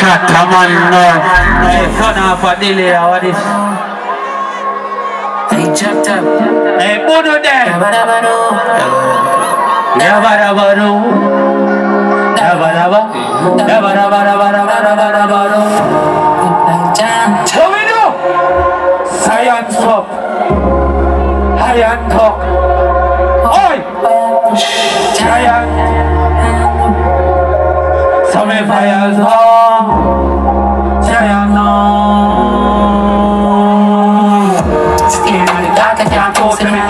Shatamanno Sana Padilya Vadis Hey Puno De Yabarabaru Yabaraba Yabarabarabarabarabaru What we do? Science talk Science talk Oi Science Some fires Science Stay on the dark, I can't go to me.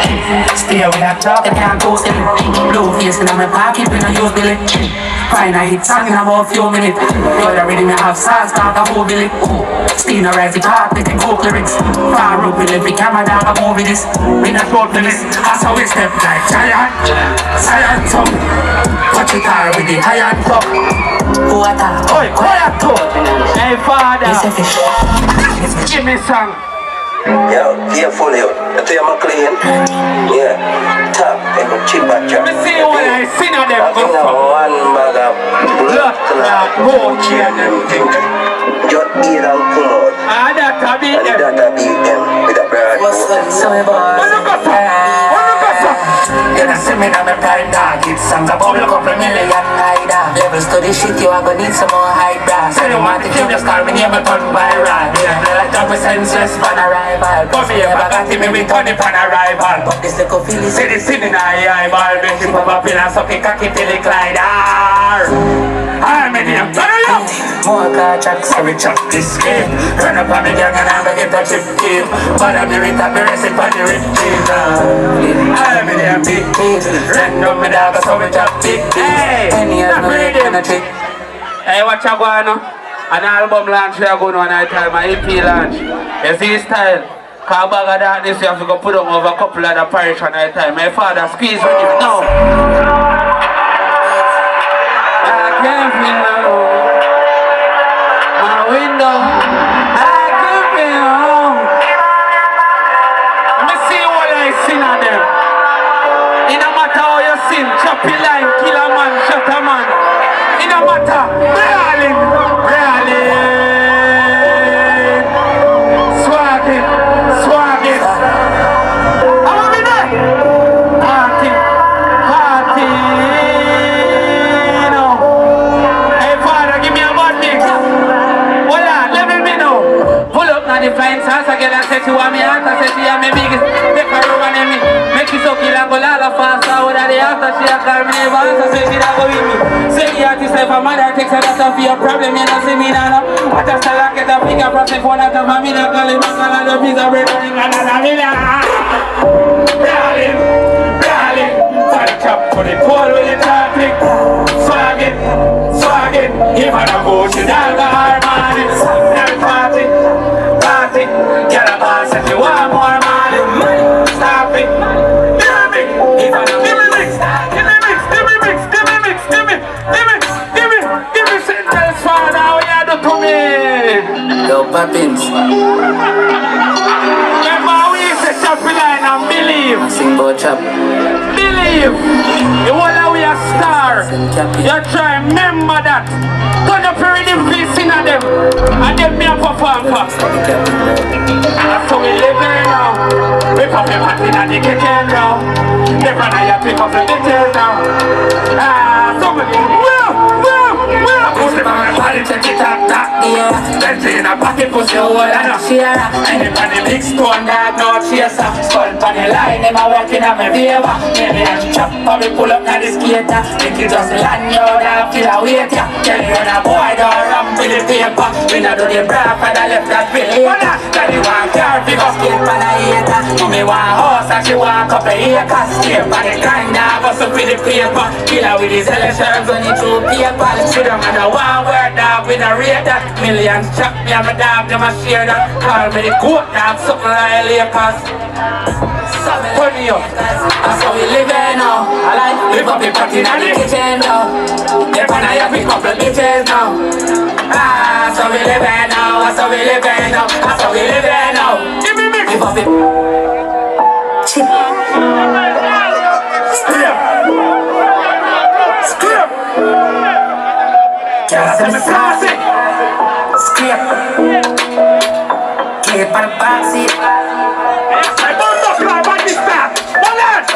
Stay with that talk, I can't go to me. Blue face in my pocket, when I use Billy. Fine, I hit song in about a few minutes. You're already me have songs, start a whole Billy. Still no right to talk, they can cook lyrics. Far up with every camera, dog, I'm over this. We not road to this, that's how we step like giant. Giant tongue. Touch it hard with the giant talk. Who are that? Oi, quiet talk. Hey, father. Give me some. Yo, careful yo. I tell you I'm clean. Yeah. Top and the cheap batcha. Let me see what I see on them. I think one bag of blood clot. Mochi and them things. Just eat and come out. And that a beat them. And that beat them with a bird. What look at that? What look at that? You know, see me now, my pride dog. It's songs about a couple million higher. Levels to this shit, you are gonna need some more high brass. So you want to kill just call me name a turn viral. Yeah, like that we senseless pan arrival. But me ever got him, we turn it pan arrival. But this little feel is See the sin in my eyeball. Make him pop up in a sucky cocky till it glide. I'm in him. Turn it up. more car track. So we chop this game. Run up on me gang and I'm gonna get a chip game. But I'm the rate of the recipe for the rip game. I'm in him big game. Random me dog, so we chop big game. Any other penalty. Hey, what you going on? An album launch we are going on at time, an EP launch. You see his style? Cause bag of that this you have to go put on over a couple of the parish on that time. My father squeeze with you. No. I can't feel no. My window. I can't feel home. Let me see what I sing on them. It no matter how you sing, chop your line, kill a man, shut a man. It no matter, brawling, swagging, swagging. How am I there? Party, party, no. Hey father, give me a bad mix. Hold on, let me know. Pull up now the flying sauce again and say she want me aunt, I say she want me biggest. Take her over and me, make it so kill and go la fast. Out of the after she a call me neighbor, so say she da go with me. Say the artist if a mother takes a lot of your problem, you know see me now. What a style I get a pick up from the phone out of my mina, call him back and the piece of bread and a mina. Darling, darling, punch up to the pole with the traffic. Swagging, swagging, if I don't go to Daga Armani, Sunday party, party, get a pass if you want more money, stop it, damn it, if I don't give me mix, give me mix, give me mix, give me mix, give me, give me sentence for now, you do to me. Yo, Poppins. Remember we used to chop the line and believe. Sing about chop. Believe. You wanna we a star. You try remember that. Turn up your rhythm piece in them. And then me a perform for. That's how we live here now. We pop your party in the kitchen now. The brother you pick up the details now. So we push the man party check it up top. Let's see in a pocket push your whole and up. And if on the big stone dog no chaser. Skull on the line, them a walking on my favor. Maybe I chop or we pull up on the skater. Make it just land you down, feel a weight ya. Tell you on a boy don't run with the paper. We not do the bra for the left that Billy. Tell you one car pick up skate for the hater. Do me one horse and she want couple acres. Skate for the grind now, bust up with the paper. Kill her with his elections on the true paper. Shoot them on the one word dog, we not rate that. Millions chop me and my dog, them a share that. Call me the goat dog, something like Lakers. Turn me up, that's how we live now. I like live up the party in the kitchen now. They're gonna pick up the bitches now. That's how we live now, that's how we live now. That's how we live now. Give me mix. Live up it. Chip. Scream. Scream. Just a saucy. Scrape. Keep on the backseat. I don't look like what this time. Balance.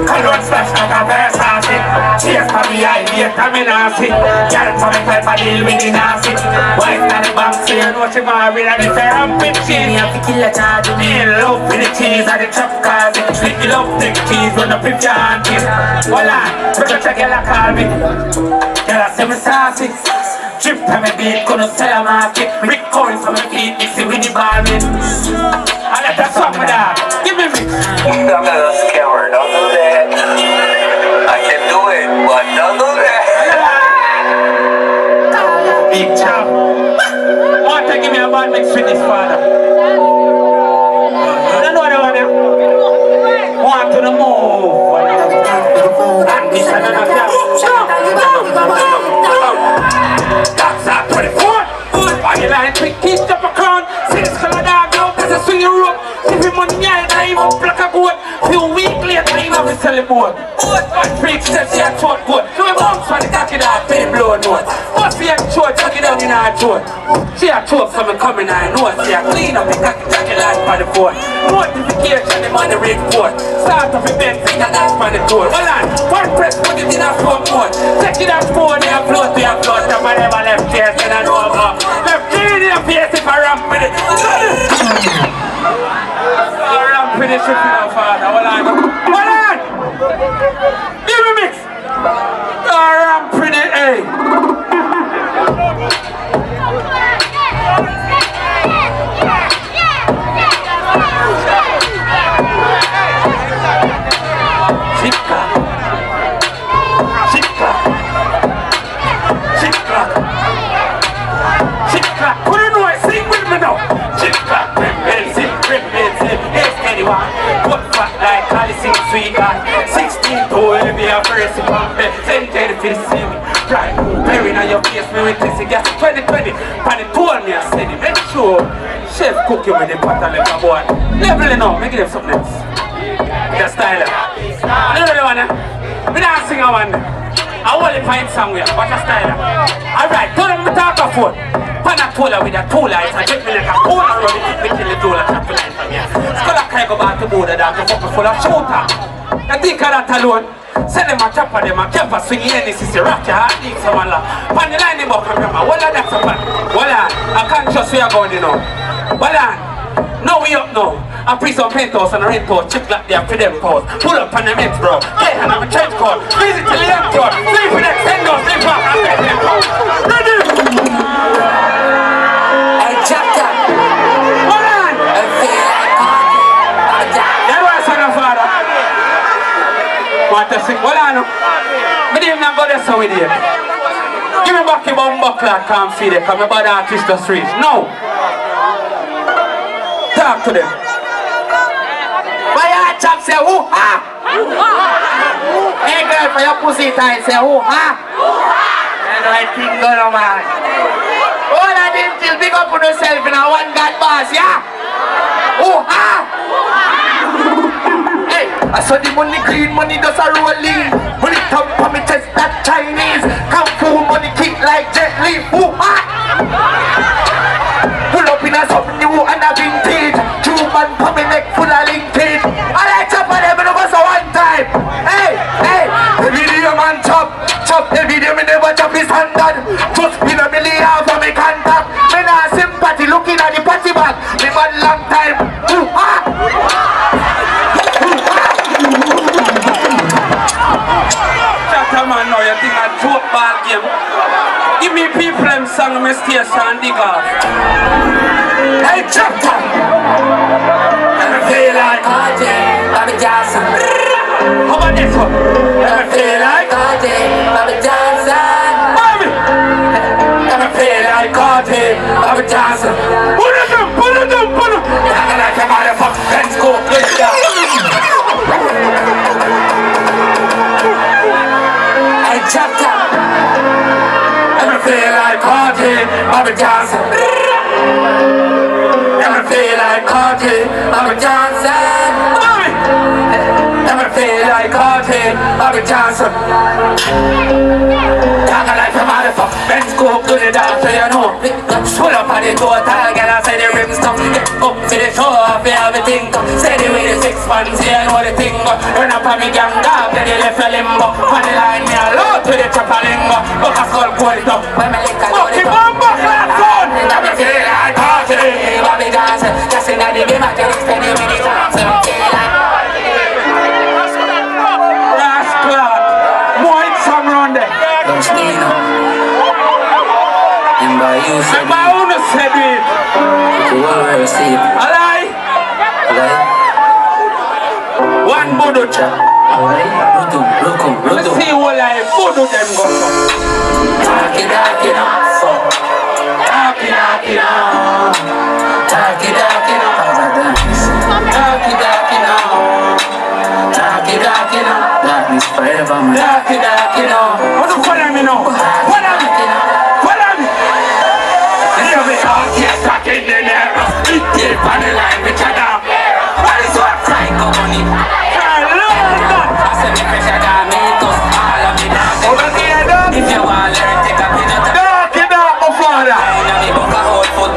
Color splash like a Versace. Cheers for the idea, terminasi. Girl for me type of deal with the nasty. Wife not the bank, so you know she married and it's a rampant cheese. Me have to kill a charge. Me in love with the cheese and the trap cars. It slicky love take cheese when the pip janty. Voila, look at your girl call me. Girl I say me saucy. Trip to me beat, couldn't sell a market. Rick coins for me feet, mixing with the barman. I let that song with that. Give me mix. I'm not a scammer, don't do that. I can do it, but don't do that. Big chop. Want to give me a bad mix with this father? I don't know what I want to do. Want to the move. And this and another. That's not 24. I like to keep the crown. Six color dog now, cause I swing your rope. If you money, I even pluck a goat. Few weeks later, I even have to sell a boat. One freak says she a short goat. So we bounce for the cocky dog, pay the blow note. Must be a short, tuck it down in her throat. She a choke, so me coming, I know. She a clean up the cocky line for the phone. Notification, them on the red board. Start off the bed, finger dance for the door. Hold on, one press, put it in a phone mode. Take it out phone, they upload, Top I never left chest, and I know about. Left in your face if I ramp with it. I ramp with it, shit, you know, father. Hold on. Give me mix. I ramp with it, hey. Like Alice sweet guy 16 to be a first pump. Send Teddy for the see me. Right, Perry on your face, me with this gas 2020. Pan it told me I said it. Make sure chef cook you with the pot and let a boy. Leveling up, make them something else. The style. You know the one, we don't sing a one. I want to find somewhere, but a style. Alright, tell them to talk a phone. Panatola with a tool light, I get me like a corner running to kill the tool and trap line from here. Scholar can't go back to border down to fucking full of shooter. I think of that alone. Send them a chopper, them a camper swinging any sister rock your heart leaks someone la. Pan the line them up from grandma. Well that's a pan. Well I can't trust where you're going you know. Well now we up now. I pre some penthouse and a rent house, chip like they are for them calls. Pull up on the meds bro. Hey and I'm a trench call. Visit till the end door. Sleep for that send us, sleep back and get them calls. Ready? Want to sing? Well, I know. I didn't even go there so with you. Give me back your bum buckler, can't see them. Come about the artist the streets. No. Talk to them. Why your chap say who ha? Hey girl, for your pussy time say who ha? I know I think go no man. All I did till big up on yourself in a one God boss, yeah? Who ha? I saw the money green, money does a rolling. Money come from me chest that Chinese. Kung Fu money kick like Jet Li. Woo-ha! Pull up in a something new and a vintage. Cuban for me neck full of linkage. I like chop on them over so one time. Hey, the video man chop the video me never chop his standard. Just be a million for me contact. Me not sympathy looking at the party back. Me man long time. Woo-ha! Man, now you think a joke ball game. Give me people them song me station dig off. Hey chapter, let me feel like RJ, Bobby Johnson. How about this one? Let me feel like RJ, Bobby Johnson. Bobby, let me feel like RJ, Bobby Johnson. Pull it up. I'm like a motherfucker, let's go, let's go. Chapter. Let me feel like Cardi, Bobby Johnson. Let me feel like Cardi, Bobby Johnson. Let me feel like Cardi, Bobby Johnson. Talking like a motherfucker, let's go. Pull up on the total, girl, I say the rims tough. Get up to the show, I feel everything tough. Steady with the 6 months, yeah, I know the thing go. Run up on me gang dog, then you left your limbo. On the line, me alone to the chopper lingo. But I skull pull it up. When me lick a load it up. I be feel like party. Bobby dance, just in the game, I can spend the minute. Rascal. More hit song round there. Don't stay now. And by you said And my own said it. you will receive. Alright. Alright? One budu cha. Alright? Rukum. Let's see what like budu them go. Taki now. Taki now. Taki now. Darkness forever, man. Taki now. What do you call me now? What am I? Hear me out here, stuck in the air. It deep on the line with your dog. What is what? Psycho money. I said me pressure down me toes. All of me down. Over here, dog. If you want learn, take a picture. Dark it up, my father. I know me book a whole foot.